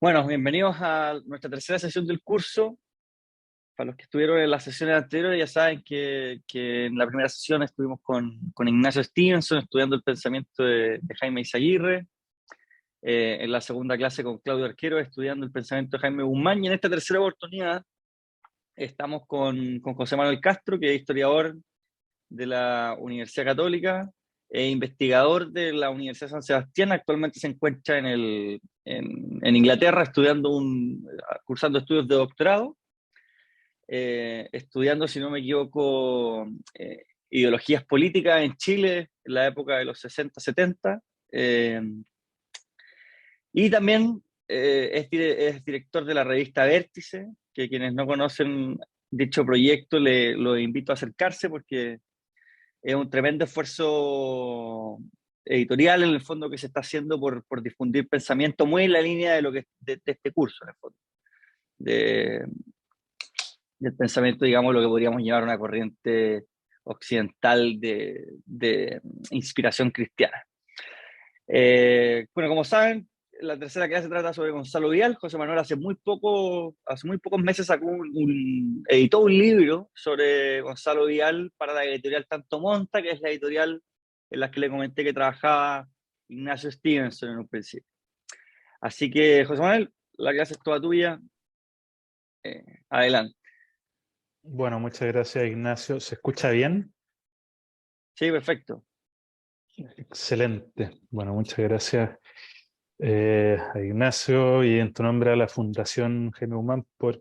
Bueno, bienvenidos a nuestra tercera sesión del curso. Para los que estuvieron en las sesiones anteriores, ya saben que en la primera sesión estuvimos con Ignacio Stevenson estudiando el pensamiento de Jaime Izaguirre. En la segunda clase con Claudio Arquero estudiando el pensamiento de Jaime Guzmán. Y en esta tercera oportunidad estamos con José Manuel Castro, que es historiador de la Universidad Católica e investigador de la Universidad de San Sebastián. Actualmente se encuentra en Inglaterra cursando estudios de doctorado, estudiando, si no me equivoco, ideologías políticas en Chile en la época de los 60-70. Y también es director de la revista Vértice, que quienes no conocen dicho proyecto lo invito a acercarse porque es un tremendo esfuerzo editorial en el fondo que se está haciendo por difundir pensamiento muy en la línea de lo que de este curso, en el fondo, de, del pensamiento, digamos, lo que podríamos llamar una corriente occidental de inspiración cristiana. Bueno, como saben, la tercera clase trata sobre Gonzalo Vial. José Manuel hace muy pocos meses editó un libro sobre Gonzalo Vial para la editorial Tanto Monta, que es la editorial en la que le comenté que trabajaba Ignacio Stevenson en un principio. Así que, José Manuel, la clase es toda tuya. Adelante. Bueno, muchas gracias, Ignacio. ¿Se escucha bien? Sí, perfecto. Excelente. Bueno, muchas gracias a Ignacio y en tu nombre a la Fundación Jaime Guzmán por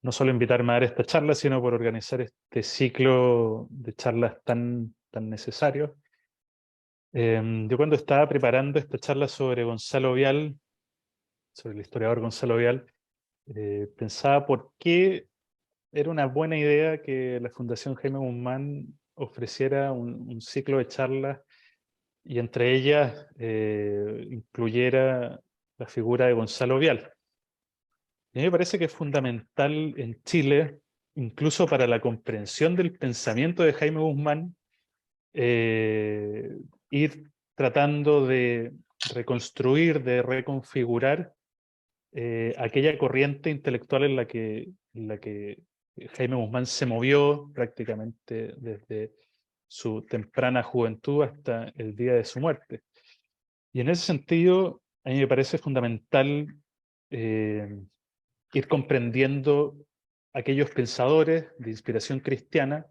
no solo invitarme a dar esta charla, sino por organizar este ciclo de charlas tan necesarios. Yo cuando estaba preparando esta charla sobre Gonzalo Vial, sobre el historiador Gonzalo Vial, pensaba por qué era una buena idea que la Fundación Jaime Guzmán ofreciera un ciclo de charlas y entre ellas incluyera la figura de Gonzalo Vial. Y a mí me parece que es fundamental en Chile, incluso para la comprensión del pensamiento de Jaime Guzmán, ir tratando de reconstruir, de reconfigurar aquella corriente intelectual en la que Jaime Guzmán se movió prácticamente desde su temprana juventud hasta el día de su muerte. Y en ese sentido, a mí me parece fundamental eh, ir comprendiendo aquellos pensadores de inspiración cristiana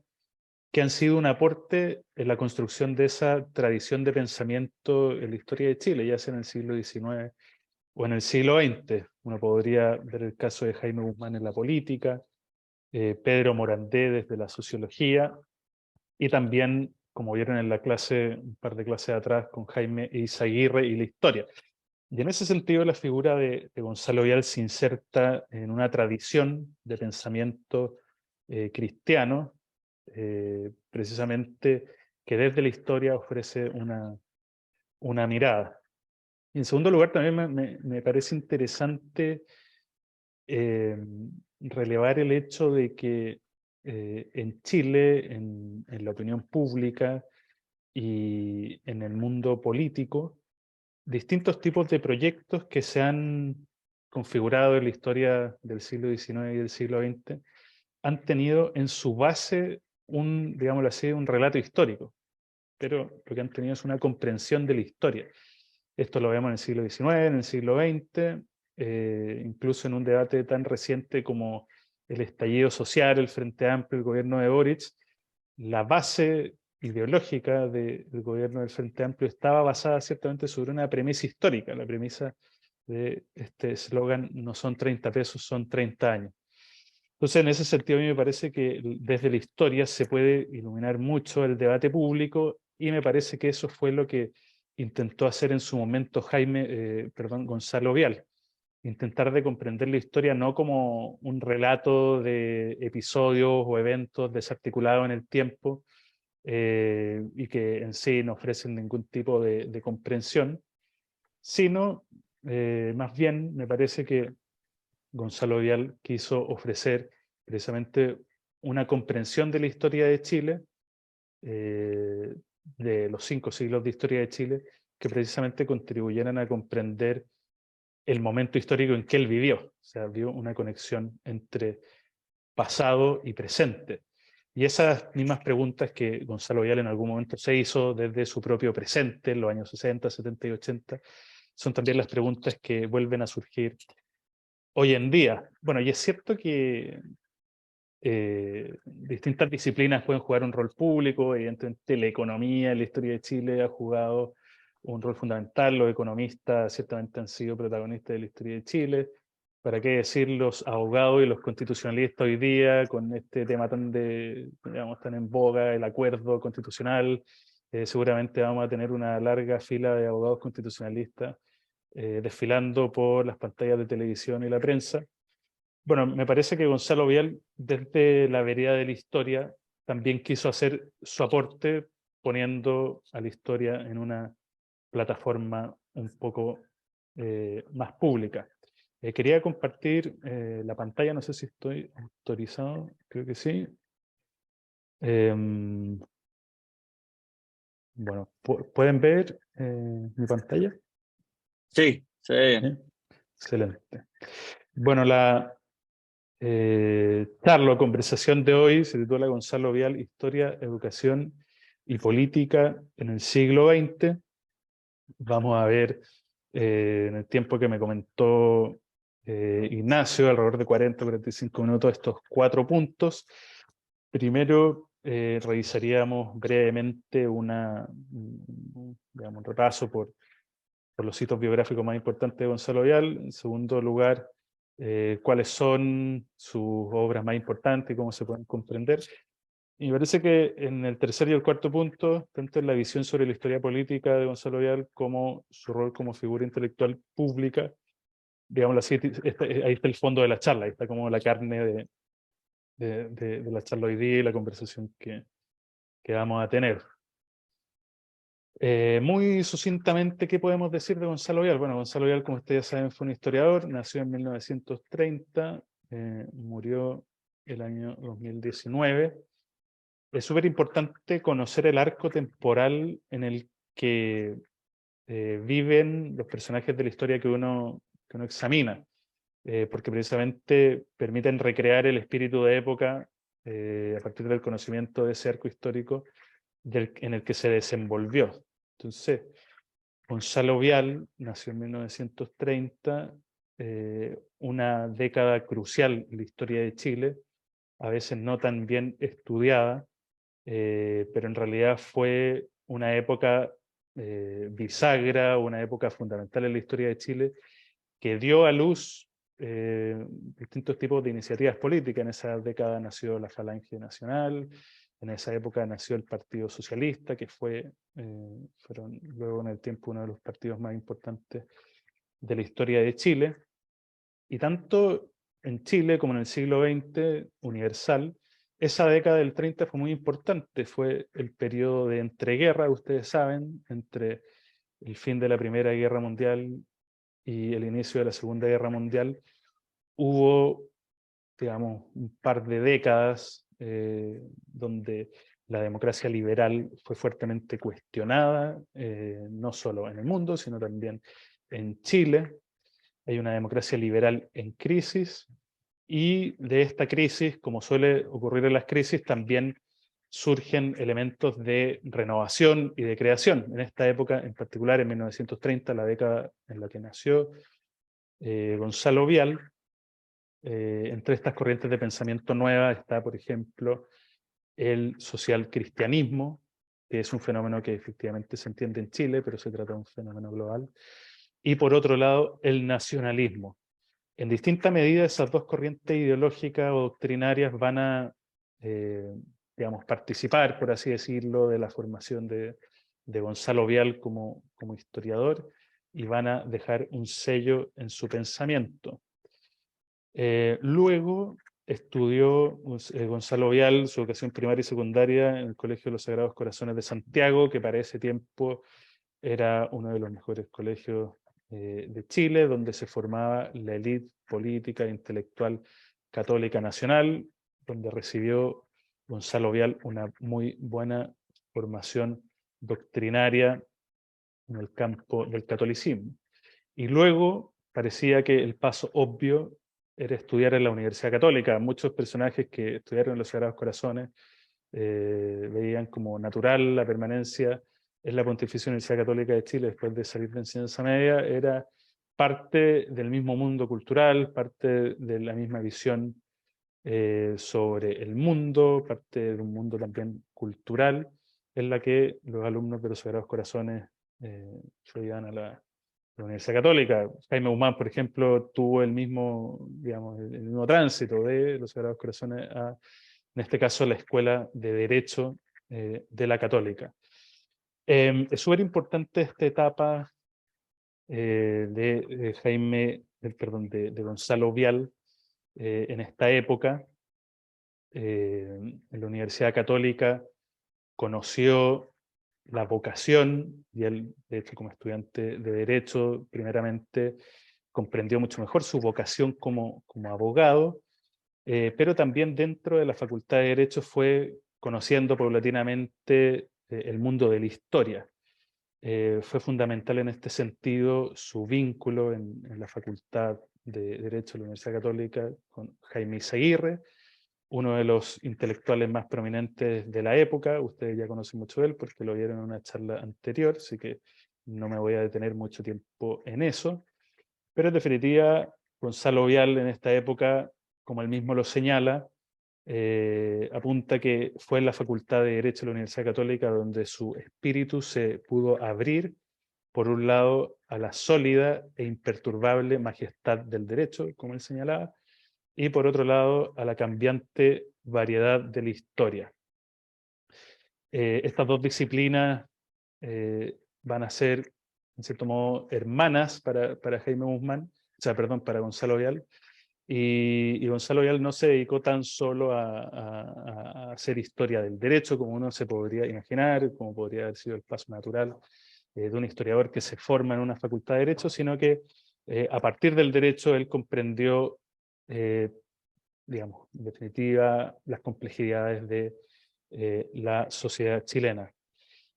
que han sido un aporte en la construcción de esa tradición de pensamiento en la historia de Chile, ya sea en el siglo XIX o en el siglo XX. Uno podría ver el caso de Jaime Guzmán en la política, Pedro Morandé desde la sociología, y también, como vieron en la clase, un par de clases atrás, con Jaime Eizaguirre y la historia. Y en ese sentido, la figura de Gonzalo Vial se inserta en una tradición de pensamiento cristiano, precisamente que desde la historia ofrece una mirada. Y en segundo lugar, también me parece interesante eh, relevar el hecho de que en Chile, en la opinión pública y en el mundo político, distintos tipos de proyectos que se han configurado en la historia del siglo XIX y del siglo XX han tenido en su base digámoslo así, un relato histórico, pero lo que han tenido es una comprensión de la historia. Esto lo vemos en el siglo XIX, en el siglo XX, incluso en un debate tan reciente como el estallido social, el Frente Amplio, el gobierno de Boric. La base ideológica del gobierno del Frente Amplio estaba basada ciertamente sobre una premisa histórica, la premisa de este eslogan: no son 30 pesos, son 30 años. Entonces, en ese sentido, a mí me parece que desde la historia se puede iluminar mucho el debate público, y me parece que eso fue lo que intentó hacer en su momento Gonzalo Vial. Intentar de comprender la historia no como un relato de episodios o eventos desarticulados en el tiempo, y que en sí no ofrecen ningún tipo de comprensión, sino más bien me parece que Gonzalo Vial quiso ofrecer precisamente una comprensión de la historia de Chile, eh, de los 5 siglos de historia de Chile, que precisamente contribuyeran a comprender el momento histórico en que él vivió. O sea, vio una conexión entre pasado y presente. Y esas mismas preguntas que Gonzalo Vial en algún momento se hizo desde su propio presente, en los años 60, 70 y 80, son también las preguntas que vuelven a surgir hoy en día. Bueno, y es cierto que distintas disciplinas pueden jugar un rol público, evidentemente la economía en la historia de Chile ha jugado un rol fundamental, los economistas ciertamente han sido protagonistas de la historia de Chile, para qué decir los abogados y los constitucionalistas hoy día con este tema digamos, tan en boga, el acuerdo constitucional. Seguramente vamos a tener una larga fila de abogados constitucionalistas desfilando por las pantallas de televisión y la prensa. Bueno, me parece que Gonzalo Vial, desde la vereda de la historia, también quiso hacer su aporte poniendo a la historia en una plataforma un poco más pública. Quería compartir la pantalla, no sé si estoy autorizado, creo que sí. Bueno, ¿pueden ver mi pantalla? Sí, sí. ¿Sí? Excelente. Bueno, la charla o conversación de hoy se titula Gonzalo Vial, Historia, Educación y Política en el siglo XX. Vamos a ver en el tiempo que me comentó Ignacio, alrededor de 40-45 minutos, estos 4 puntos. Primero, revisaríamos brevemente digamos, un repaso por los sitios biográficos más importantes de Gonzalo Vial. En segundo lugar, cuáles son sus obras más importantes y cómo se pueden comprender. Y me parece que en el tercer y el cuarto punto, tanto en la visión sobre la historia política de Gonzalo Vial como su rol como figura intelectual pública, digamos así, ahí está el fondo de la charla, ahí está como la carne de la charla hoy día y la conversación que vamos a tener. Muy sucintamente, ¿qué podemos decir de Gonzalo Vial? Bueno, Gonzalo Vial, como ustedes ya saben, fue un historiador, nació en 1930, murió el año 2019. Es súper importante conocer el arco temporal en el que viven los personajes de la historia que uno examina, porque precisamente permiten recrear el espíritu de época a partir del conocimiento de ese arco histórico en el que se desenvolvió. Entonces, Gonzalo Vial nació en 1930, una década crucial en la historia de Chile, a veces no tan bien estudiada, pero en realidad fue una época bisagra, una época fundamental en la historia de Chile, que dio a luz distintos tipos de iniciativas políticas. En esa década nació la Falange Nacional, en esa época nació el Partido Socialista, que fueron luego en el tiempo uno de los partidos más importantes de la historia de Chile. Y tanto en Chile como en el siglo XX universal, esa década del 30 fue muy importante. Fue el periodo de entreguerra, ustedes saben, entre el fin de la Primera Guerra Mundial y el inicio de la Segunda Guerra Mundial. Hubo, digamos, un par de décadas donde la democracia liberal fue fuertemente cuestionada, no solo en el mundo, sino también en Chile. Hay una democracia liberal en crisis, y de esta crisis, como suele ocurrir en las crisis, también surgen elementos de renovación y de creación. En esta época, en particular en 1930, la década en la que nació Gonzalo Vial, entre estas corrientes de pensamiento nuevas está, por ejemplo, el social cristianismo, que es un fenómeno que efectivamente se entiende en Chile, pero se trata de un fenómeno global. Y por otro lado, el nacionalismo. En distinta medida, esas dos corrientes ideológicas o doctrinarias van a, digamos, participar, por así decirlo, de la formación de Gonzalo Vial como historiador, y van a dejar un sello en su pensamiento. Luego estudió Gonzalo Vial su educación primaria y secundaria en el Colegio de los Sagrados Corazones de Santiago, que para ese tiempo era uno de los mejores colegios de Chile, donde se formaba la élite política e intelectual católica nacional, donde recibió Gonzalo Vial una muy buena formación doctrinaria en el campo del catolicismo. Y luego parecía que el paso obvio era estudiar en la Universidad Católica. Muchos personajes que estudiaron en los Sagrados Corazones veían como natural la permanencia en la Pontificia Universidad Católica de Chile después de salir de enseñanza media. Era parte del mismo mundo cultural, parte de la misma visión sobre el mundo, parte de un mundo también cultural, en la que los alumnos de los Sagrados Corazones se iban a la Universidad Católica. Jaime Guzmán, por ejemplo, tuvo el mismo, digamos, el mismo tránsito de los Sagrados Corazones a, en este caso, la Escuela de Derecho de la Católica. Es súper importante esta etapa de Jaime, perdón, de Gonzalo Vial en esta época. En la Universidad Católica conoció la vocación, y él, de hecho, como estudiante de Derecho, primeramente comprendió mucho mejor su vocación como abogado, pero también dentro de la Facultad de Derecho fue conociendo paulatinamente el mundo de la historia. Fue fundamental en este sentido su vínculo en la Facultad de Derecho de la Universidad Católica con Jaime Izaguirre, uno de los intelectuales más prominentes de la época. Ustedes ya conocen mucho de él porque lo vieron en una charla anterior, así que no me voy a detener mucho tiempo en eso. Pero en definitiva, Gonzalo Vial en esta época, como él mismo lo señala, apunta que fue en la Facultad de Derecho de la Universidad Católica donde su espíritu se pudo abrir, por un lado, a la sólida e imperturbable majestad del derecho, como él señalaba, y por otro lado, a la cambiante variedad de la historia. Estas dos disciplinas van a ser, en cierto modo, hermanas para Jaime Guzmán, o sea, perdón, para Gonzalo Vial, y Gonzalo Vial no se dedicó tan solo a hacer historia del derecho como uno se podría imaginar, como podría haber sido el paso natural de un historiador que se forma en una facultad de derecho, sino que a partir del derecho él comprendió, digamos, en definitiva, las complejidades de la sociedad chilena.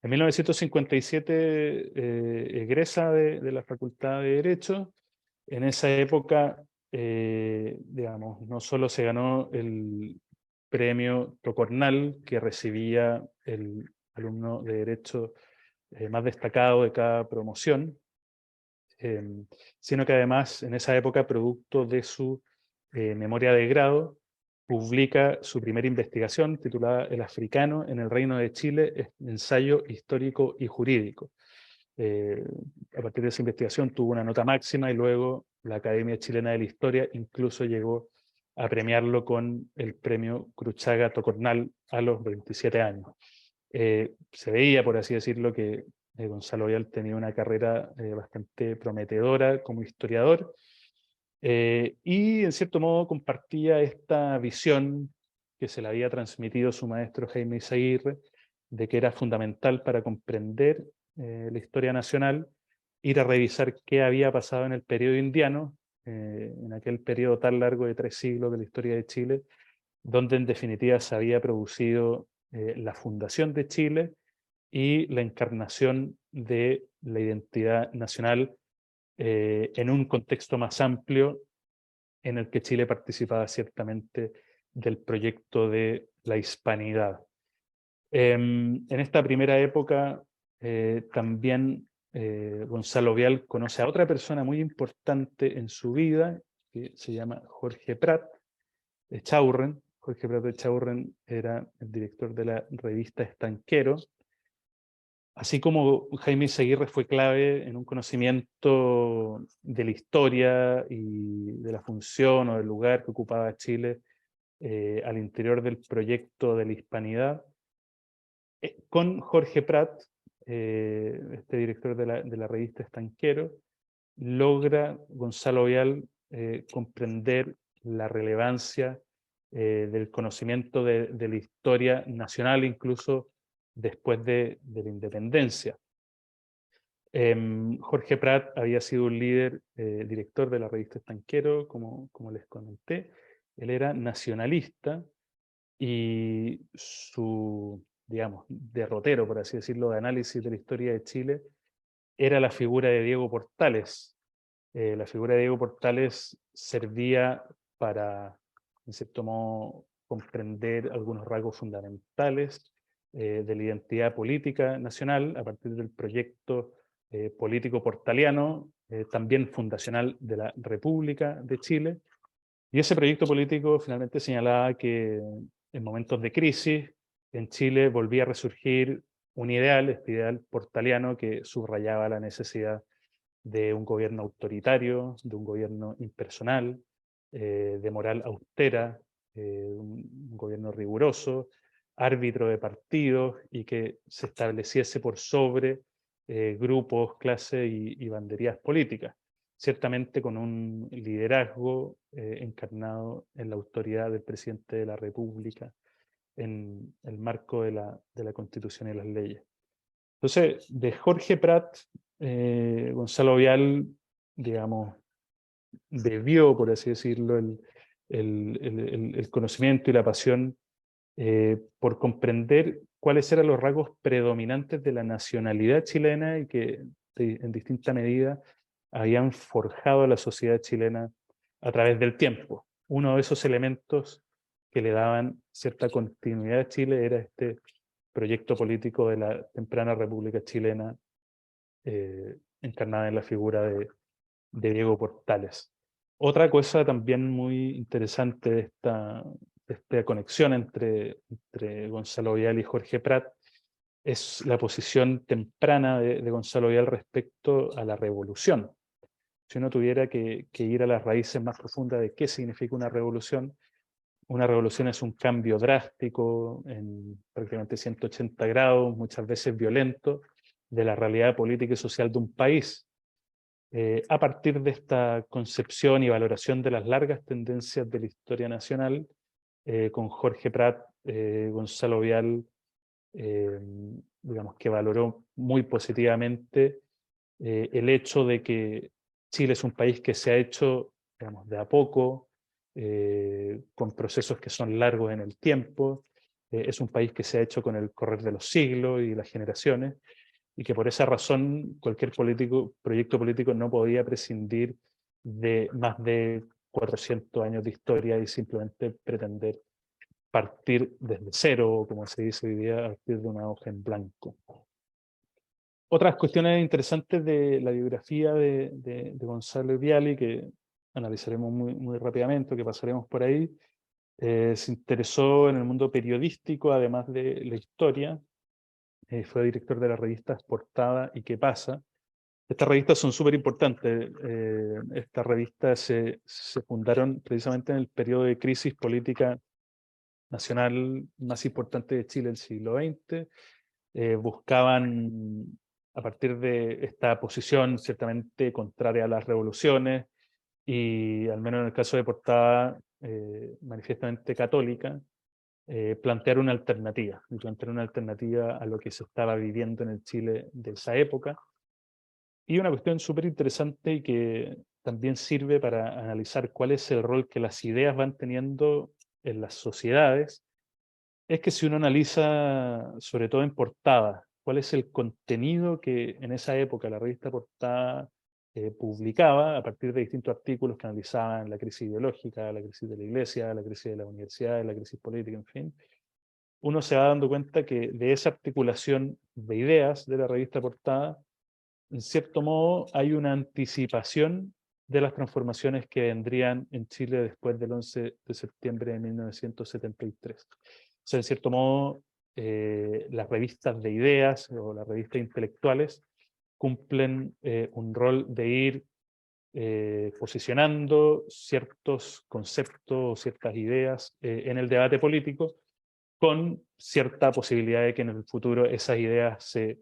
En 1957 egresa de la Facultad de Derecho. En esa época, digamos, no solo se ganó el premio Tocornal que recibía el alumno de Derecho más destacado de cada promoción, sino que además en esa época, producto de su memoria de grado, publica su primera investigación titulada El africano en el Reino de Chile, ensayo histórico y jurídico. A partir de esa investigación tuvo una nota máxima y luego la Academia Chilena de la Historia incluso llegó a premiarlo con el premio Cruchaga Tocornal a los 27 años. Se veía, por así decirlo, que Gonzalo Vial tenía una carrera bastante prometedora como historiador, y en cierto modo compartía esta visión que se le había transmitido su maestro Jaime Izaguirre, de que era fundamental para comprender la historia nacional ir a revisar qué había pasado en el periodo indiano, en aquel periodo tan largo de 3 siglos de la historia de Chile, donde en definitiva se había producido la fundación de Chile y la encarnación de la identidad nacional en un contexto más amplio en el que Chile participaba ciertamente del proyecto de la hispanidad. En esta primera época también Gonzalo Vial conoce a otra persona muy importante en su vida, que se llama Jorge Prat Echaurren. Jorge Prat Echaurren era el director de la revista Estanquero. Así como Jaime Izaguirre fue clave en un conocimiento de la historia y de la función o del lugar que ocupaba Chile al interior del proyecto de la hispanidad, con Jorge Prat, este director de la revista Estanquero, logra Gonzalo Vial comprender la relevancia del conocimiento de la historia nacional, incluso después de la independencia. Jorge Prat había sido un líder, director de la revista Estanquero, como les comenté. Él era nacionalista y su, digamos, derrotero, por así decirlo, de análisis de la historia de Chile era la figura de Diego Portales, La figura de Diego Portales servía para, en cierto modo, comprender algunos rasgos fundamentales de la identidad política nacional a partir del proyecto político portaliano, también fundacional de la República de Chile. Y ese proyecto político finalmente señalaba que en momentos de crisis en Chile volvía a resurgir un ideal, este ideal portaliano que subrayaba la necesidad de un gobierno autoritario, de un gobierno impersonal, de moral austera, un gobierno riguroso, árbitro de partidos y que se estableciese por sobre grupos, clases y banderías políticas, ciertamente con un liderazgo encarnado en la autoridad del presidente de la República en el marco de la Constitución y las leyes. Entonces, de Jorge Prat, Gonzalo Vial, digamos, bebió, por así decirlo, el conocimiento y la pasión por comprender cuáles eran los rasgos predominantes de la nacionalidad chilena y que en distinta medida habían forjado a la sociedad chilena a través del tiempo. Uno de esos elementos que le daban cierta continuidad a Chile era este proyecto político de la temprana República Chilena, encarnada en la figura de Diego Portales. Otra cosa también muy interesante de esta conexión entre Gonzalo Vial y Jorge Prat es la posición temprana de Gonzalo Vial respecto a la revolución. Si uno tuviera que ir a las raíces más profundas de qué significa una revolución es un cambio drástico en prácticamente 180 grados, muchas veces violento, de la realidad política y social de un país. A partir de esta concepción y valoración de las largas tendencias de la historia nacional, con Jorge Prat, Gonzalo Vial, digamos que valoró muy positivamente el hecho de que Chile es un país que se ha hecho, digamos, de a poco, con procesos que son largos en el tiempo, es un país que se ha hecho con el correr de los siglos y las generaciones, y que por esa razón cualquier proyecto político no podía prescindir de más de 400 años de historia y simplemente pretender partir desde cero, como se dice hoy día, a partir de una hoja en blanco. Otras cuestiones interesantes de la biografía de Gonzalo Viali, que analizaremos muy rápidamente, que pasaremos por ahí, se interesó en el mundo periodístico, además de la historia. Fue director de las revistas Portada y ¿Qué pasa? Estas revistas son súper importantes. Estas revistas se fundaron precisamente en el periodo de crisis política nacional más importante de Chile del siglo XX. Buscaban, a partir de esta posición ciertamente contraria a las revoluciones, y al menos en el caso de Portada, manifiestamente católica, plantear una alternativa, y plantear una alternativa a lo que se estaba viviendo en el Chile de esa época. Y una cuestión súper interesante y que también sirve para analizar cuál es el rol que las ideas van teniendo en las sociedades, es que si uno analiza, sobre todo en portada, cuál es el contenido que en esa época la revista Portada publicaba a partir de distintos artículos que analizaban la crisis ideológica, la crisis de la iglesia, la crisis de la universidad, la crisis política, en fin, uno se va dando cuenta que de esa articulación de ideas de la revista Portada, en cierto modo hay una anticipación de las transformaciones que vendrían en Chile después del 11 de septiembre de 1973. O sea, en cierto modo, las revistas de ideas o las revistas intelectuales cumplen un rol de ir posicionando ciertos conceptos o ciertas ideas en el debate político, con cierta posibilidad de que en el futuro esas ideas se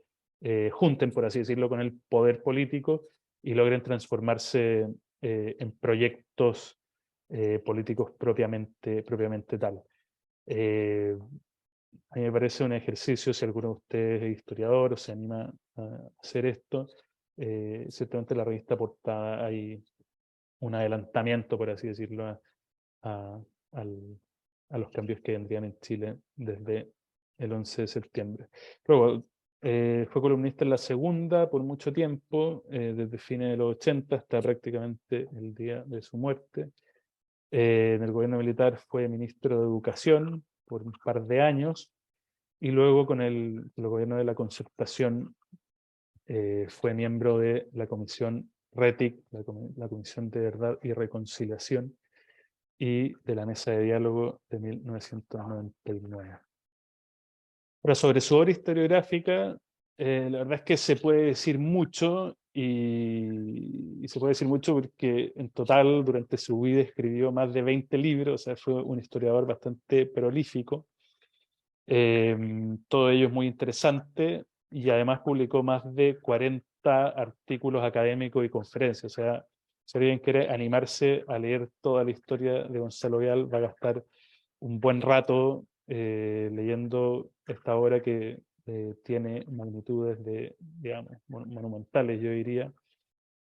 junten, por así decirlo, con el poder político y logren transformarse en proyectos políticos propiamente tal. A mí me parece un ejercicio, si alguno de ustedes es historiador o se anima a hacer esto, ciertamente en la revista Portada hay un adelantamiento, por así decirlo, a, al, a los cambios que vendrían en Chile desde el 11 de septiembre. Luego, Fue columnista en La Segunda por mucho tiempo, desde fines de los 80 hasta prácticamente el día de su muerte. En el gobierno militar fue ministro de Educación por un par de años, y luego con el gobierno de la Concertación fue miembro de la Comisión RETIC, la Comisión de Verdad y Reconciliación, y de la Mesa de Diálogo de 1999. Ahora, sobre su obra historiográfica, la verdad es que se puede decir mucho, y se puede decir mucho porque en total durante su vida escribió más de 20 libros, o sea, fue un historiador bastante prolífico. Todo ello es muy interesante, y además publicó más de 40 artículos académicos y conferencias. O sea, si alguien quiere animarse a leer toda la historia de Gonzalo Vial, va a gastar un buen rato leyendo esta obra que tiene magnitudes digamos, monumentales, yo diría.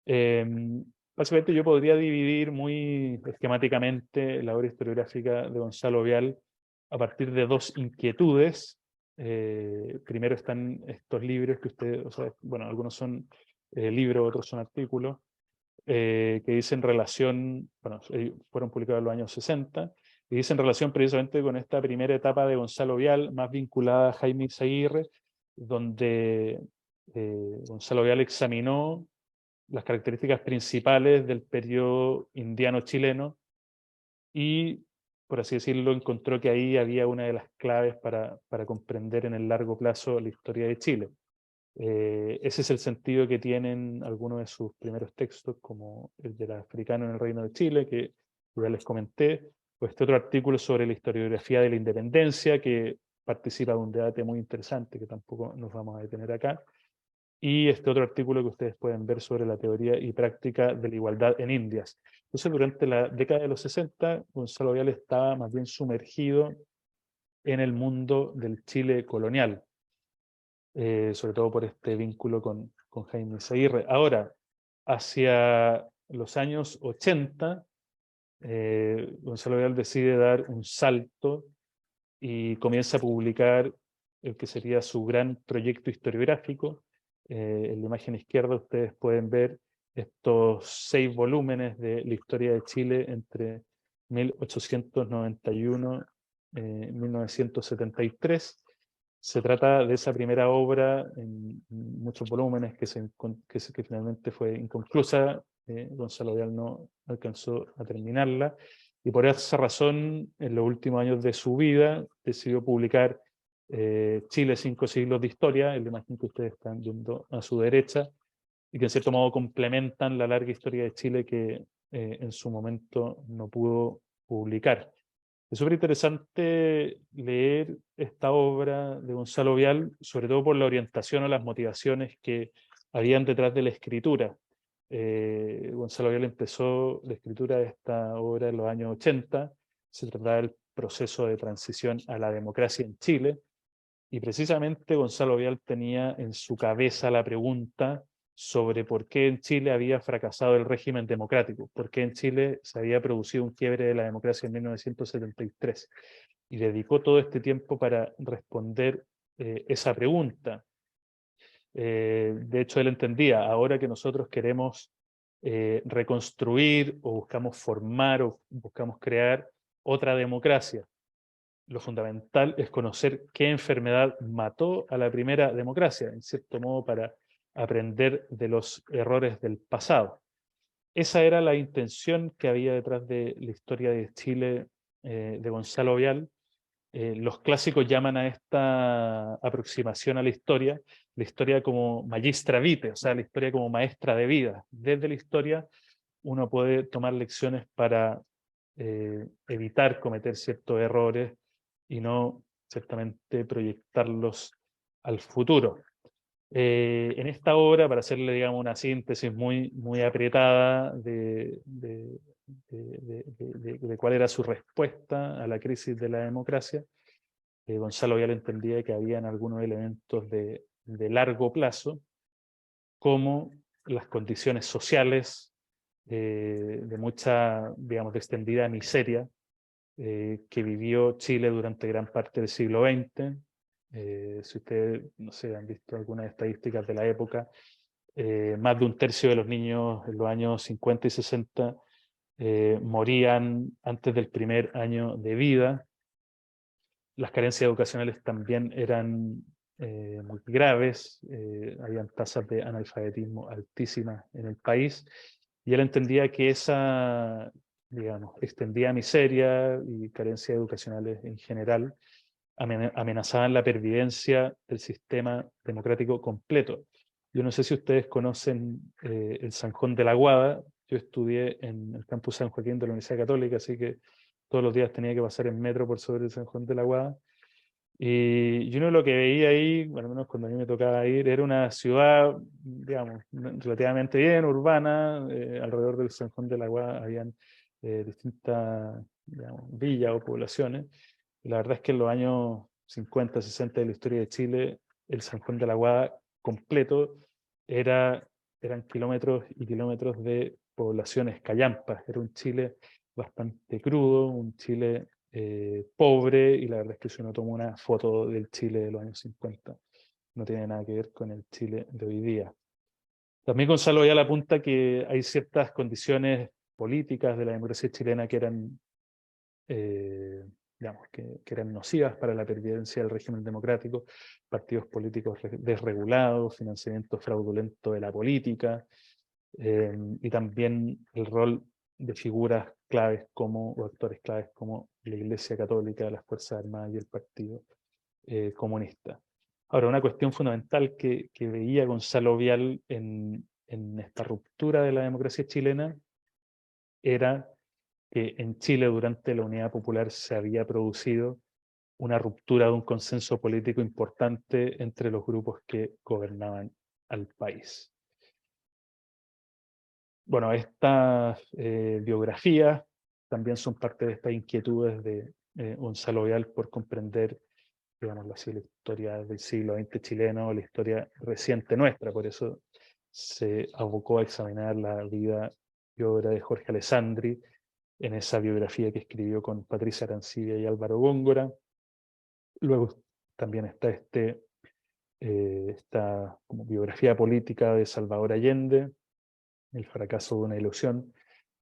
Eh, Básicamente yo podría dividir muy esquemáticamente la obra historiográfica de Gonzalo Vial a partir de dos inquietudes. Primero están estos libros que ustedes, o sea, bueno, algunos son libros, otros son artículos, que dicen relación, bueno, fueron publicados en los años 60, y dicen relación precisamente con esta primera etapa de Gonzalo Vial, más vinculada a Jaime Izaguirre, donde Gonzalo Vial examinó las características principales del periodo indiano-chileno y, por así decirlo, encontró que ahí había una de las claves para comprender en el largo plazo la historia de Chile. Ese es el sentido que tienen algunos de sus primeros textos, como el del africano en el Reino de Chile, que ya les comenté, o este otro artículo sobre la historiografía de la independencia, que participa de un debate muy interesante, que tampoco nos vamos a detener acá, y este otro artículo que ustedes pueden ver sobre la teoría y práctica de la igualdad en Indias. Entonces, durante la década de los 60, Gonzalo Vial estaba más bien sumergido en el mundo del Chile colonial, sobre todo por este vínculo con Jaime Izaguirre. Ahora, hacia los años 80, Gonzalo Vial decide dar un salto y comienza a publicar el que sería su gran proyecto historiográfico. En la imagen izquierda ustedes pueden ver estos 6 volúmenes de la historia de Chile entre 1891 y 1973. Se trata de esa primera obra en muchos volúmenes que finalmente fue inconclusa. Gonzalo Vial no alcanzó a terminarla, y por esa razón, en los últimos años de su vida, decidió publicar Chile, 5 siglos de historia, en la imagen que ustedes están viendo a su derecha, y que en cierto modo complementan la larga historia de Chile que en su momento no pudo publicar. Es súper interesante leer esta obra de Gonzalo Vial, sobre todo por la orientación o las motivaciones que habían detrás de la escritura. Gonzalo Vial empezó la escritura de esta obra en los años 80, se trataba del proceso de transición a la democracia en Chile, y precisamente Gonzalo Vial tenía en su cabeza la pregunta sobre por qué en Chile había fracasado el régimen democrático, por qué en Chile se había producido un quiebre de la democracia en 1973. Y dedicó todo este tiempo para responder esa pregunta. De hecho, él entendía, ahora que nosotros queremos reconstruir o buscamos formar o buscamos crear otra democracia, lo fundamental es conocer qué enfermedad mató a la primera democracia, en cierto modo para aprender de los errores del pasado. Esa era la intención que había detrás de la historia de Chile de Gonzalo Vial. Los clásicos llaman a esta aproximación a la historia como magistra vitae, o sea, la historia como maestra de vida. Desde la historia uno puede tomar lecciones para evitar cometer ciertos errores y no ciertamente proyectarlos al futuro. En esta obra, para hacerle, digamos, una síntesis muy, muy apretada de cuál era su respuesta a la crisis de la democracia, Gonzalo Vial entendía que habían algunos elementos de largo plazo, como las condiciones sociales de mucha, digamos, de extendida miseria que vivió Chile durante gran parte del siglo XX, Si ustedes, no sé, han visto algunas estadísticas de la época, más de un tercio de los niños en los años 50 y 60 morían antes del primer año de vida. Las carencias educacionales también eran muy graves, habían tasas de analfabetismo altísimas en el país, y él entendía que esa, digamos, extendida miseria y carencias educacionales en general amenazaban la pervivencia del sistema democrático completo. Yo no sé si ustedes conocen el Zanjón de la Guada. Yo estudié en el campus San Joaquín de la Universidad Católica, así que todos los días tenía que pasar en metro por sobre el Zanjón de la Guada. Y uno lo que veía ahí, bueno, al menos cuando a mí me tocaba ir, era una ciudad, digamos, relativamente bien, urbana. Alrededor del San Juan de la Guada habían distintas, digamos, villas o poblaciones. Y la verdad es que en los años 50, 60 de la historia de Chile, el San Juan de la Guada completo eran kilómetros y kilómetros de poblaciones callampas. Era un Chile bastante crudo, un Chile pobre, y la verdad es que si uno toma una foto del Chile de los años 50, no tiene nada que ver con el Chile de hoy día. También Gonzalo ya le apunta que hay ciertas condiciones políticas de la democracia chilena que eran, digamos, que eran nocivas para la pervivencia del régimen democrático: partidos políticos desregulados, financiamiento fraudulento de la política, y también el rol de figuras claves o actores claves como la Iglesia Católica, las Fuerzas Armadas y el Partido Comunista. Ahora, una cuestión fundamental que veía Gonzalo Vial en esta ruptura de la democracia chilena era que en Chile durante la Unidad Popular se había producido una ruptura de un consenso político importante entre los grupos que gobernaban al país. Bueno, estas biografías también son parte de estas inquietudes de Gonzalo Vial por comprender, digamos así, la historia del siglo XX chileno, la historia reciente nuestra. Por eso se abocó a examinar la vida y obra de Jorge Alessandri en esa biografía que escribió con Patricia Arancibia y Álvaro Góngora. Luego también está esta como biografía política de Salvador Allende, El fracaso de una ilusión,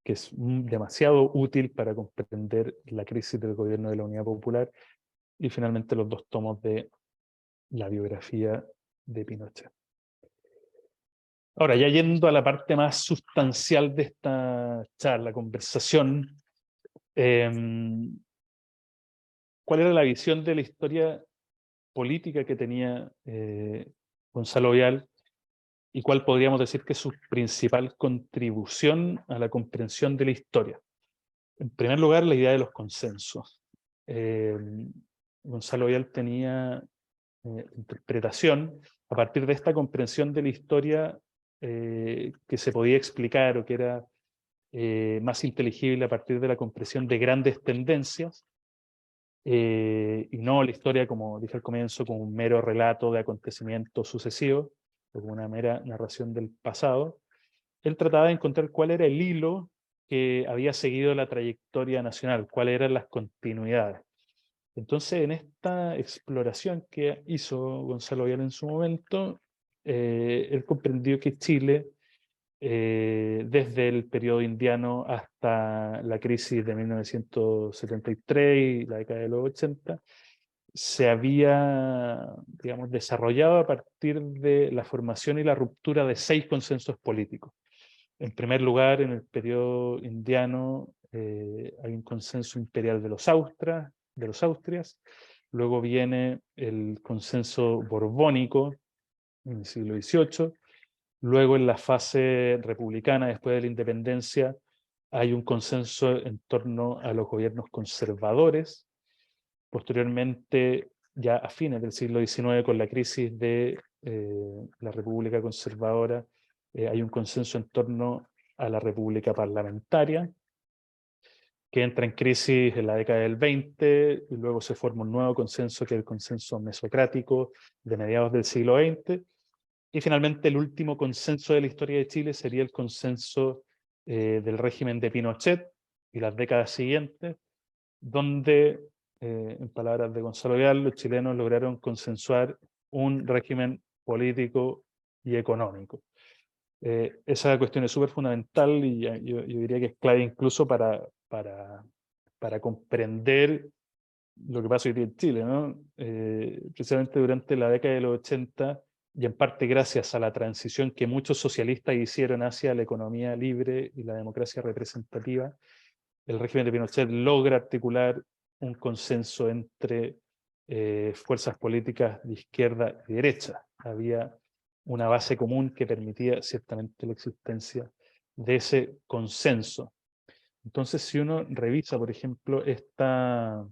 que es demasiado útil para comprender la crisis del gobierno de la Unidad Popular. Y finalmente los dos tomos de la biografía de Pinochet. Ahora, ya yendo a la parte más sustancial de esta charla, conversación, ¿cuál era la visión de la historia política que tenía Gonzalo Vial, y cuál podríamos decir que es su principal contribución a la comprensión de la historia? En primer lugar, la idea de los consensos. Gonzalo Vial tenía interpretación a partir de esta comprensión de la historia que se podía explicar o que era más inteligible a partir de la comprensión de grandes tendencias, y no la historia, como dije al comienzo, como un mero relato de acontecimientos sucesivos o como una mera narración del pasado. Él trataba de encontrar cuál era el hilo que había seguido la trayectoria nacional, cuáles eran las continuidades. Entonces, en esta exploración que hizo Gonzalo Vial en su momento, él comprendió que Chile, desde el periodo indiano hasta la crisis de 1973 y la década de los 80, se había, digamos, desarrollado a partir de la formación y la ruptura de 6 consensos políticos. En primer lugar, en el periodo indiano hay un consenso imperial de los Austrias. Luego viene el consenso borbónico en el siglo XVIII. Luego, en la fase republicana, después de la independencia, hay un consenso en torno a los gobiernos conservadores. Posteriormente, ya a fines del siglo XIX, con la crisis de la República Conservadora, hay un consenso en torno a la República Parlamentaria, que entra en crisis en la década del 20, y luego se forma un nuevo consenso, que es el consenso mesocrático de mediados del siglo XX. Y finalmente el último consenso de la historia de Chile sería el consenso del régimen de Pinochet y las décadas siguientes, donde en palabras de Gonzalo Vial, los chilenos lograron consensuar un régimen político y económico. Esa cuestión es súper fundamental y yo diría que es clave incluso para comprender lo que pasa hoy día en Chile, ¿no? Precisamente durante la década de los 80 y en parte gracias a la transición que muchos socialistas hicieron hacia la economía libre y la democracia representativa, el régimen de Pinochet logra articular un consenso entre fuerzas políticas de izquierda y derecha. Había una base común que permitía ciertamente la existencia de ese consenso. Entonces, si uno revisa, por ejemplo, esta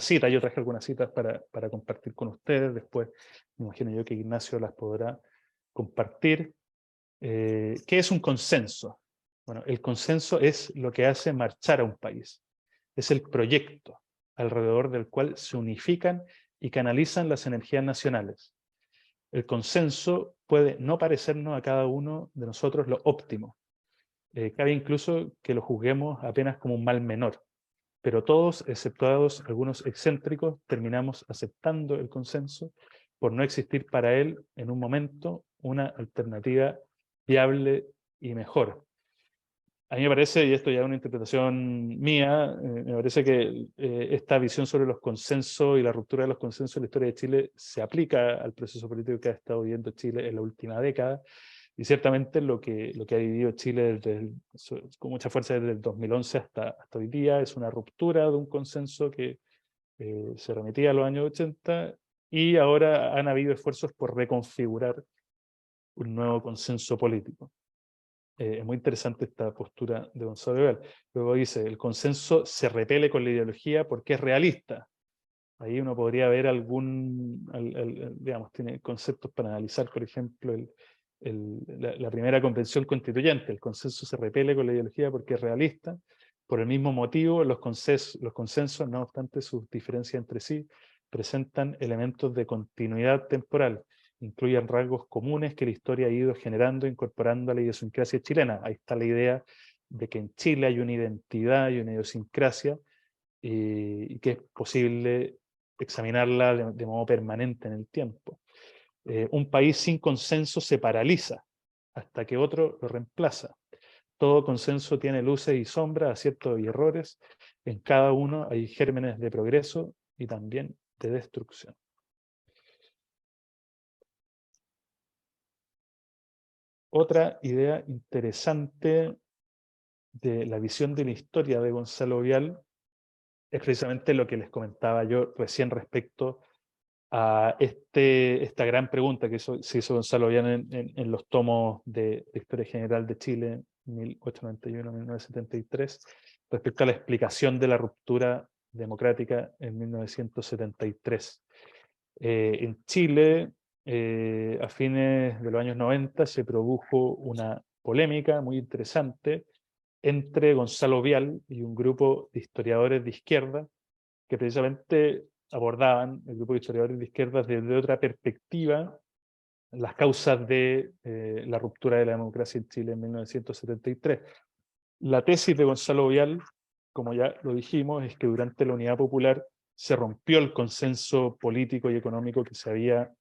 cita, yo traje algunas citas para compartir con ustedes, después me imagino yo que Ignacio las podrá compartir. ¿Qué es un consenso? Bueno, el consenso es lo que hace marchar a un país. Es el proyecto alrededor del cual se unifican y canalizan las energías nacionales. El consenso puede no parecernos a cada uno de nosotros lo óptimo. Cabe incluso que lo juzguemos apenas como un mal menor. Pero todos, exceptuados algunos excéntricos, terminamos aceptando el consenso por no existir para él en un momento una alternativa viable y mejor. A mí me parece, y esto ya es una interpretación mía, me parece que esta visión sobre los consensos y la ruptura de los consensos en la historia de Chile se aplica al proceso político que ha estado viviendo Chile en la última década, y ciertamente lo que ha vivido Chile con mucha fuerza desde el 2011 hasta hoy día es una ruptura de un consenso que se remitía a los años 80, y ahora han habido esfuerzos por reconfigurar un nuevo consenso político. Es muy interesante esta postura de Gonzalo Vial. Luego dice, el consenso se repele con la ideología porque es realista. Ahí uno podría ver digamos, tiene conceptos para analizar, por ejemplo, la primera convención constituyente. El consenso se repele con la ideología porque es realista. Por el mismo motivo, los consensos, no obstante sus diferencias entre sí, presentan elementos de continuidad temporal, incluyen rasgos comunes que la historia ha ido generando, incorporando a la idiosincrasia chilena. Ahí está la idea de que en Chile hay una identidad y una idiosincrasia y que es posible examinarla de modo permanente en el tiempo. Un país sin consenso se paraliza hasta que otro lo reemplaza. Todo consenso tiene luces y sombras, aciertos y errores. En cada uno hay gérmenes de progreso y también de destrucción. Otra idea interesante de la visión de la historia de Gonzalo Vial es precisamente lo que les comentaba yo recién respecto a esta gran pregunta que se hizo Gonzalo Vial en los tomos de Historia General de Chile, 1891-1973, respecto a la explicación de la ruptura democrática en 1973. En Chile, a fines de los años 90, se produjo una polémica muy interesante entre Gonzalo Vial y un grupo de historiadores de izquierda que precisamente abordaban, el grupo de historiadores de izquierda, desde otra perspectiva, las causas de la ruptura de la democracia en Chile en 1973. La tesis de Gonzalo Vial, como ya lo dijimos, es que durante la Unidad Popular se rompió el consenso político y económico que se había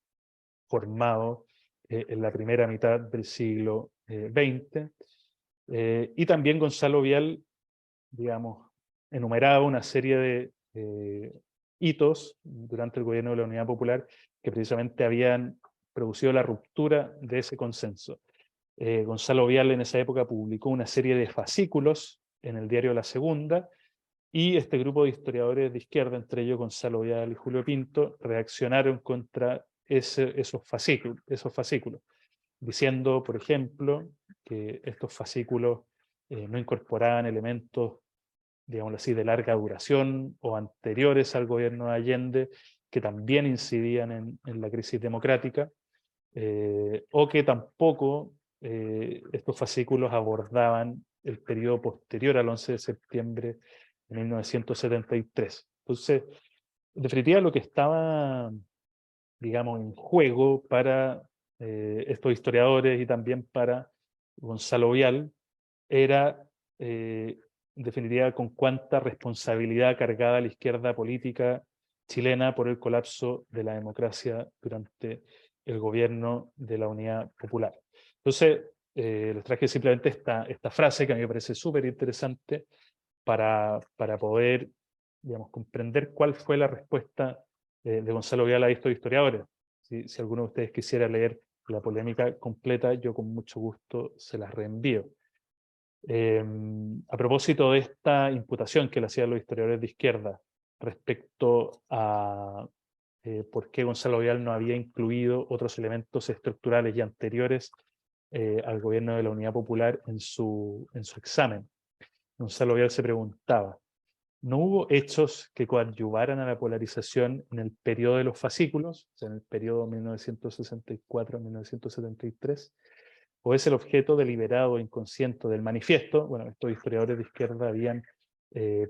formado en la primera mitad del siglo XX. Y también Gonzalo Vial, digamos, enumeraba una serie de hitos durante el gobierno de la Unidad Popular que precisamente habían producido la ruptura de ese consenso. Gonzalo Vial en esa época publicó una serie de fascículos en el diario La Segunda, y este grupo de historiadores de izquierda, entre ellos Gonzalo Vial y Julio Pinto, reaccionaron contra esos fascículos, diciendo, por ejemplo, que estos fascículos no incorporaban elementos, digámoslo así, de larga duración o anteriores al gobierno de Allende, que también incidían en la crisis democrática, o que tampoco estos fascículos abordaban el periodo posterior al 11 de septiembre de 1973. Entonces, en definitiva, lo que estaba, digamos, en juego para estos historiadores y también para Gonzalo Vial era en definitiva, con cuánta responsabilidad cargada la izquierda política chilena por el colapso de la democracia durante el gobierno de la Unidad Popular. Entonces, les traje simplemente esta frase que a mí me parece súper interesante para poder, digamos, comprender cuál fue la respuesta de Gonzalo Vial a estos historiadores. Si alguno de ustedes quisiera leer la polémica completa, yo con mucho gusto se las reenvío. A propósito de esta imputación que le hacían los historiadores de izquierda respecto a por qué Gonzalo Vial no había incluido otros elementos estructurales y anteriores al gobierno de la Unidad Popular en su examen. Gonzalo Vial se preguntaba, ¿no hubo hechos que coadyuvaran a la polarización en el periodo de los fascículos, o sea, en el periodo 1964-1973? ¿O es el objeto deliberado e inconsciente del manifiesto? Bueno, estos historiadores de izquierda habían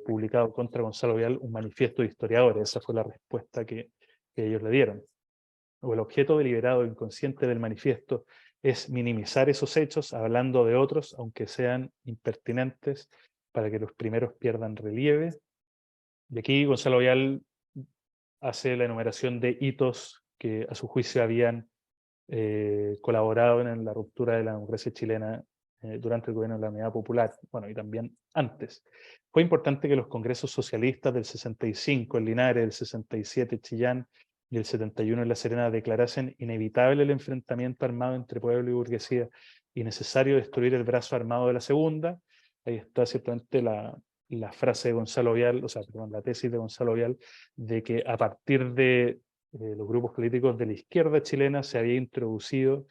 publicado contra Gonzalo Vial un manifiesto de historiadores, esa fue la respuesta que ellos le dieron. O el objeto deliberado e inconsciente del manifiesto es minimizar esos hechos hablando de otros, aunque sean impertinentes, para que los primeros pierdan relieve. Y aquí Gonzalo Vial hace la enumeración de hitos que a su juicio habían colaborado en la ruptura de la democracia chilena durante el gobierno de la Unidad Popular, bueno, y también antes. Fue importante que los congresos socialistas del 65 en Linares, el 67 en Chillán y el 71 en La Serena declarasen inevitable el enfrentamiento armado entre pueblo y burguesía y necesario destruir el brazo armado de la segunda. Ahí está ciertamente la frase de Gonzalo Vial, o sea, perdón, la tesis de Gonzalo Vial, de que a partir de los grupos políticos de la izquierda chilena se había introducido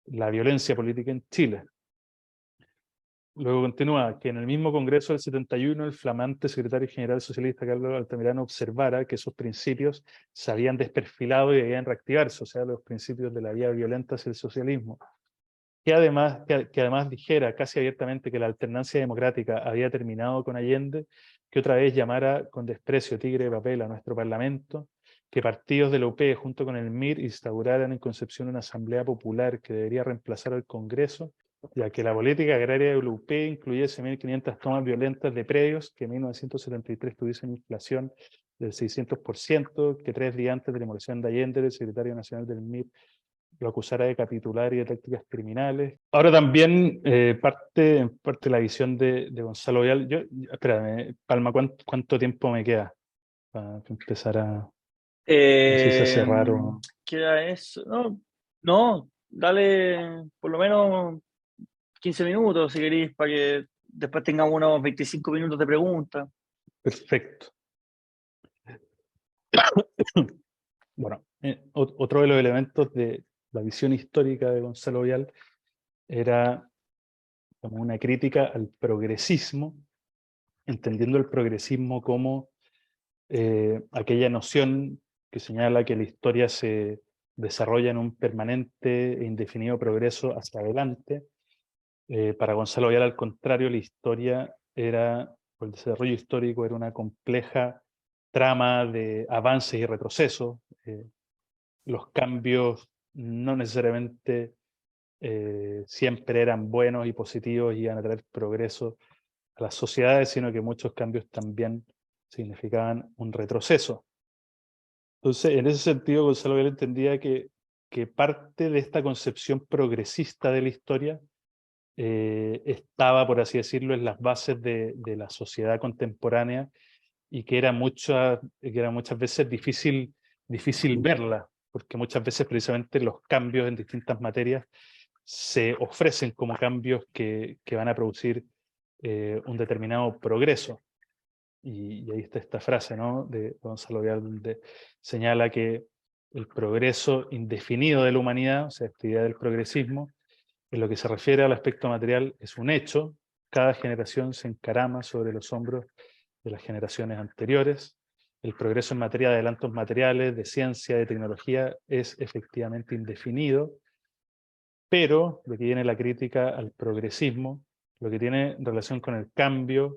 la violencia política en Chile. Luego continúa que en el mismo Congreso del 71 el flamante secretario general socialista Carlos Altamirano observara que esos principios se habían desperfilado y debían reactivarse, o sea, los principios de la vía violenta hacia el socialismo. Que además dijera casi abiertamente que la alternancia democrática había terminado con Allende, que otra vez llamara con desprecio tigre de papel a nuestro Parlamento, que partidos de la UP junto con el MIR instauraran en Concepción una asamblea popular que debería reemplazar al Congreso, ya que la política agraria de la UP incluyese 1.500 tomas violentas de predios, que en 1973 tuviesen inflación del 600%, que 3 días antes de la demolición de Allende, el secretario nacional del MIR lo acusara de capitular y de tácticas criminales. Ahora también parte de la visión de Gonzalo Vial. Espérame, Palma, ¿cuánto tiempo me queda para empezar a... No sé si se hace raro. Queda eso. No, no, dale por lo menos 15 minutos si queréis, para que después tengamos unos 25 minutos de preguntas. Perfecto. Bueno, otro de los elementos de la visión histórica de Gonzalo Vial era como una crítica al progresismo, entendiendo el progresismo como aquella noción que señala que la historia se desarrolla en un permanente e indefinido progreso hacia adelante. Para Gonzalo Vial, al contrario, la historia era, o el desarrollo histórico era una compleja trama de avances y retrocesos. Los cambios no necesariamente siempre eran buenos y positivos y iban a traer progreso a las sociedades, sino que muchos cambios también significaban un retroceso. Entonces, en ese sentido, Gonzalo Vial entendía que parte de esta concepción progresista de la historia estaba, por así decirlo, en las bases de la sociedad contemporánea y que era muchas veces difícil verla, porque muchas veces precisamente los cambios en distintas materias se ofrecen como cambios que van a producir un determinado progreso. Y ahí está esta frase, ¿no?, de Gonzalo Vial, donde señala que el progreso indefinido de la humanidad, o sea, esta idea del progresismo, en lo que se refiere al aspecto material, es un hecho. Cada generación se encarama sobre los hombros de las generaciones anteriores. El progreso en materia de adelantos materiales, de ciencia, de tecnología, es efectivamente indefinido, pero lo que viene la crítica al progresismo, lo que tiene relación con el cambio,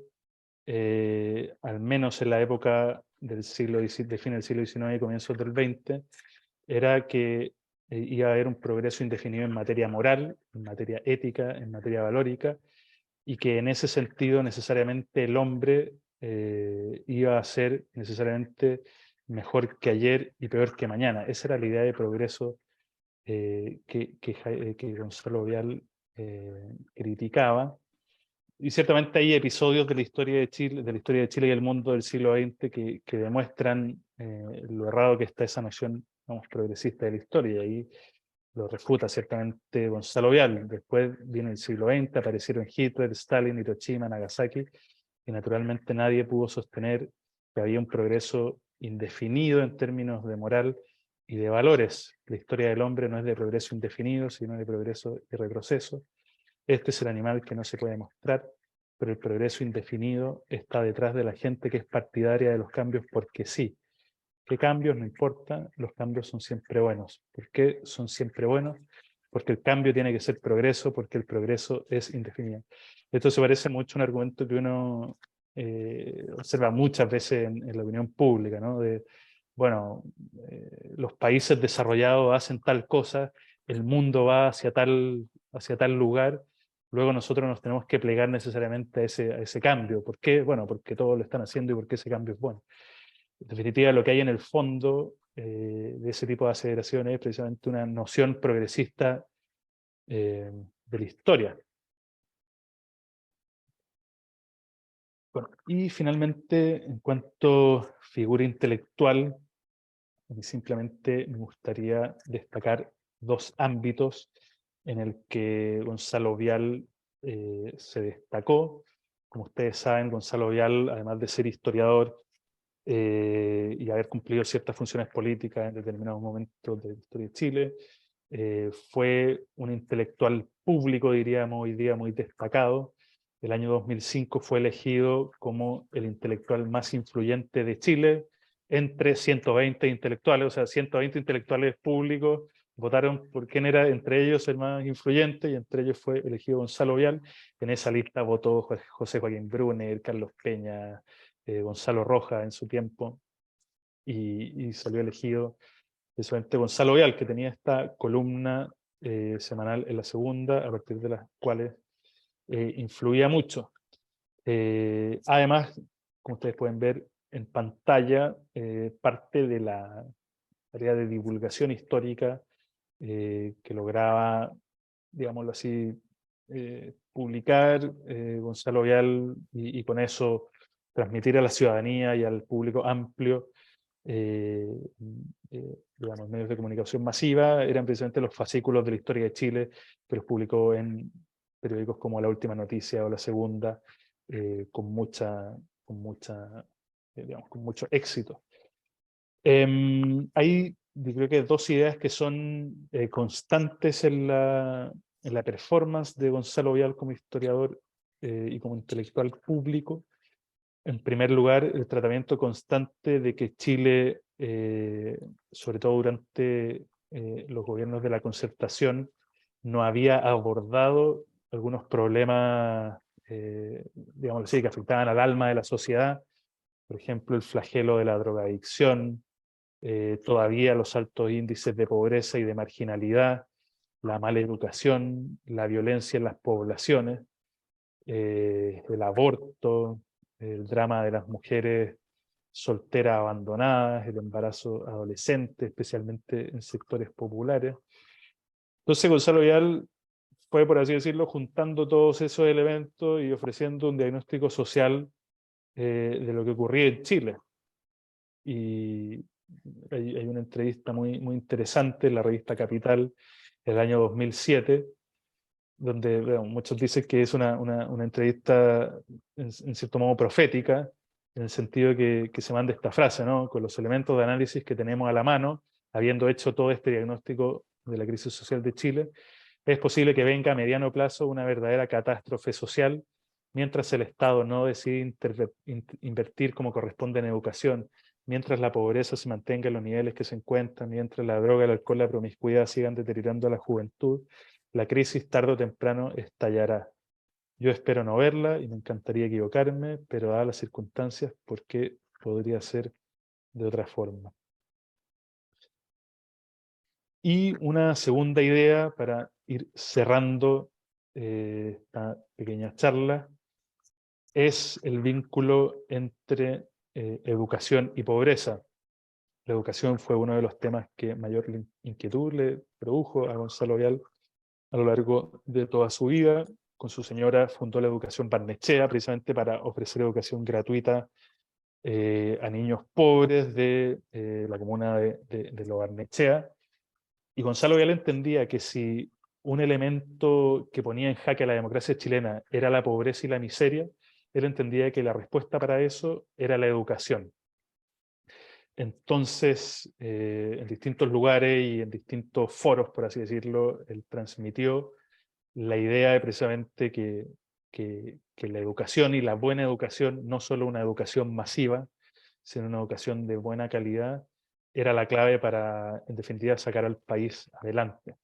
al menos en la época del de fin del siglo XIX y comienzos del XX, era que iba a haber un progreso indefinido en materia moral, en materia ética, en materia valórica, y que en ese sentido necesariamente el hombre iba a ser necesariamente mejor que ayer y peor que mañana. Esa era la idea de progreso que Gonzalo Vial criticaba. Y ciertamente hay episodios de la historia de Chile, y el mundo del siglo XX que demuestran lo errado que está esa noción, vamos, progresista de la historia. Y lo refuta ciertamente Gonzalo Vial. Después viene el siglo XX, aparecieron Hitler, Stalin, Hiroshima, Nagasaki, y naturalmente nadie pudo sostener que había un progreso indefinido en términos de moral y de valores. La historia del hombre no es de progreso indefinido, sino de progreso y retroceso. Este es el animal que no se puede mostrar, pero el progreso indefinido está detrás de la gente que es partidaria de los cambios porque sí. ¿Qué cambios? No importa, los cambios son siempre buenos. ¿Por qué son siempre buenos? Porque el cambio tiene que ser progreso, porque el progreso es indefinido. Esto se parece mucho a un argumento que uno observa muchas veces en la opinión pública, ¿no? De, bueno, los países desarrollados hacen tal cosa, el mundo va hacia tal lugar, luego nosotros nos tenemos que plegar necesariamente a ese cambio. ¿Por qué? Bueno, porque todos lo están haciendo y porque ese cambio es bueno. En definitiva, lo que hay en el fondo de ese tipo de aceleraciones es precisamente una noción progresista de la historia. Bueno, y finalmente, en cuanto a figura intelectual, a mí simplemente me gustaría destacar dos ámbitos en el que Gonzalo Vial se destacó. Como ustedes saben, Gonzalo Vial, además de ser historiador, y haber cumplido ciertas funciones políticas en determinados momentos de la historia de Chile. Fue un intelectual público, diríamos hoy día, muy destacado. El año 2005 fue elegido como el intelectual más influyente de Chile entre 120 intelectuales, o sea, 120 intelectuales públicos votaron por quién era entre ellos el más influyente, y entre ellos fue elegido Gonzalo Vial. En esa lista votó José Joaquín Brunner, Carlos Peña, Gonzalo Rojas en su tiempo, y salió elegido precisamente Gonzalo Vial, que tenía esta columna semanal en La Segunda, a partir de las cuales influía mucho. Además, como ustedes pueden ver en pantalla, parte de la tarea de divulgación histórica que lograba, digámoslo así, publicar Gonzalo Vial y con eso transmitir a la ciudadanía y al público amplio, eh, digamos, medios de comunicación masiva, eran precisamente los fascículos de la historia de Chile, que los publicó en periódicos como La Última Noticia o La Segunda, con mucha, digamos, con mucho éxito. Hay, yo creo que dos ideas que son constantes en la performance de Gonzalo Vial como historiador y como intelectual público. En primer lugar, el tratamiento constante de que Chile, sobre todo durante los gobiernos de la Concertación, no había abordado algunos problemas, digamos así, que afectaban al alma de la sociedad. Por ejemplo, el flagelo de la drogadicción, todavía los altos índices de pobreza y de marginalidad, la mala educación, la violencia en las poblaciones, el aborto, el drama de las mujeres solteras abandonadas, el embarazo adolescente, especialmente en sectores populares. Entonces Gonzalo Vial fue, por así decirlo, juntando todos esos elementos y ofreciendo un diagnóstico social de lo que ocurría en Chile. Y hay una entrevista muy interesante en la revista Capital del año 2007, donde bueno, muchos dicen que es una entrevista en cierto modo profética, en el sentido que se manda esta frase, ¿no? Con los elementos de análisis que tenemos a la mano, habiendo hecho todo este diagnóstico de la crisis social de Chile, es posible que venga a mediano plazo una verdadera catástrofe social, mientras el Estado no decide invertir como corresponde en educación, mientras la pobreza se mantenga en los niveles que se encuentran, mientras la droga, el alcohol y la promiscuidad sigan deteriorando a la juventud, la crisis tarde o temprano estallará. Yo espero no verla y me encantaría equivocarme, pero dadas las circunstancias, ¿por qué podría ser de otra forma? Y una segunda idea para ir cerrando esta pequeña charla, es el vínculo entre educación y pobreza. La educación fue uno de los temas que mayor inquietud le produjo a Gonzalo Vial a lo largo de toda su vida. Con su señora fundó la Educación Barnechea, precisamente para ofrecer educación gratuita a niños pobres de la comuna de Lo Barnechea. Y Gonzalo Vial entendía que si un elemento que ponía en jaque a la democracia chilena era la pobreza y la miseria, él entendía que la respuesta para eso era la educación. Entonces, en distintos lugares y en distintos foros, por así decirlo, él transmitió la idea de precisamente que la educación y la buena educación, no solo una educación masiva, sino una educación de buena calidad, era la clave para, en definitiva, sacar al país adelante.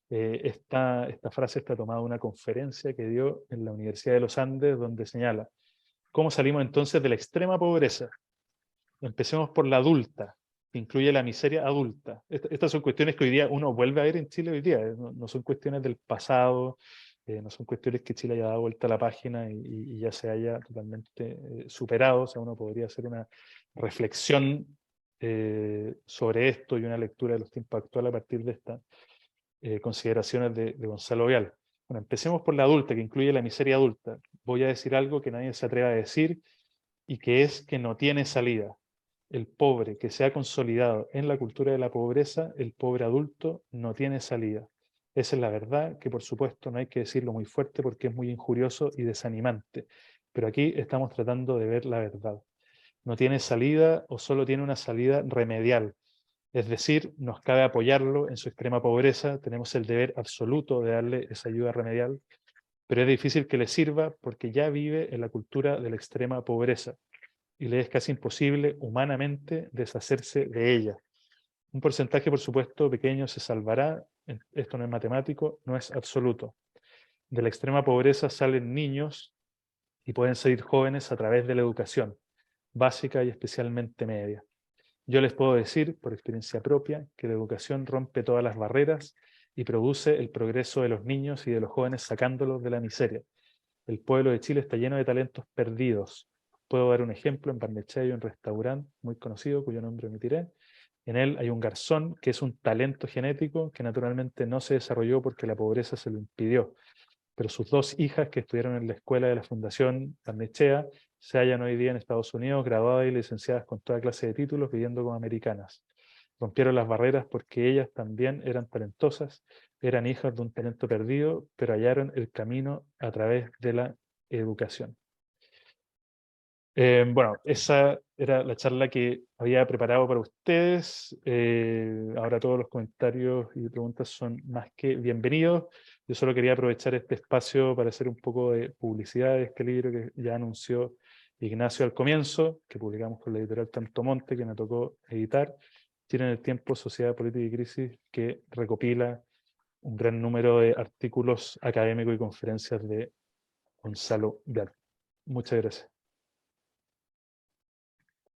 Esta frase está tomada de una conferencia que dio en la Universidad de los Andes, donde señala, ¿cómo salimos entonces de la extrema pobreza? Empecemos por la adulta, que incluye la miseria adulta. Estas son cuestiones que hoy día uno vuelve a ver en Chile hoy día, no son cuestiones del pasado, no son cuestiones que Chile haya dado vuelta a la página y ya se haya totalmente superado. O sea, uno podría hacer una reflexión sobre esto y una lectura de los tiempos actuales a partir de estas consideraciones de Gonzalo Vial. Bueno, empecemos por la adulta, que incluye la miseria adulta. Voy a decir algo que nadie se atreva a decir y que es que no tiene salida. El pobre que se ha consolidado en la cultura de la pobreza, el pobre adulto, no tiene salida. Esa es la verdad, que por supuesto no hay que decirlo muy fuerte porque es muy injurioso y desanimante. Pero aquí estamos tratando de ver la verdad. No tiene salida o solo tiene una salida remedial. Es decir, nos cabe apoyarlo en su extrema pobreza, tenemos el deber absoluto de darle esa ayuda remedial, pero es difícil que le sirva porque ya vive en la cultura de la extrema pobreza y le es casi imposible humanamente deshacerse de ella. Un porcentaje, por supuesto, pequeño se salvará, esto no es matemático, no es absoluto. De la extrema pobreza salen niños y pueden salir jóvenes a través de la educación, básica y especialmente media. Yo les puedo decir, por experiencia propia, que la educación rompe todas las barreras y produce el progreso de los niños y de los jóvenes sacándolos de la miseria. El pueblo de Chile está lleno de talentos perdidos. Puedo dar un ejemplo: en Barnechea hay un restaurante muy conocido, cuyo nombre omitiré. En él hay un garzón que es un talento genético que naturalmente no se desarrolló porque la pobreza se lo impidió. Pero sus dos hijas, que estudiaron en la escuela de la Fundación Barnechea, se hallan hoy día en Estados Unidos, graduadas y licenciadas con toda clase de títulos, viviendo como americanas. Rompieron las barreras porque ellas también eran talentosas, eran hijas de un talento perdido, pero hallaron el camino a través de la educación. Bueno, esa era la charla que había preparado para ustedes. Ahora todos los comentarios y preguntas son más que bienvenidos. Yo solo quería aprovechar este espacio para hacer un poco de publicidad de este libro que ya anunció Ignacio al comienzo, que publicamos con la editorial Tanto Monte, que me tocó editar. Tienen el tiempo, Sociedad, Política y Crisis, que recopila un gran número de artículos académicos y conferencias de Gonzalo Vial. Muchas gracias.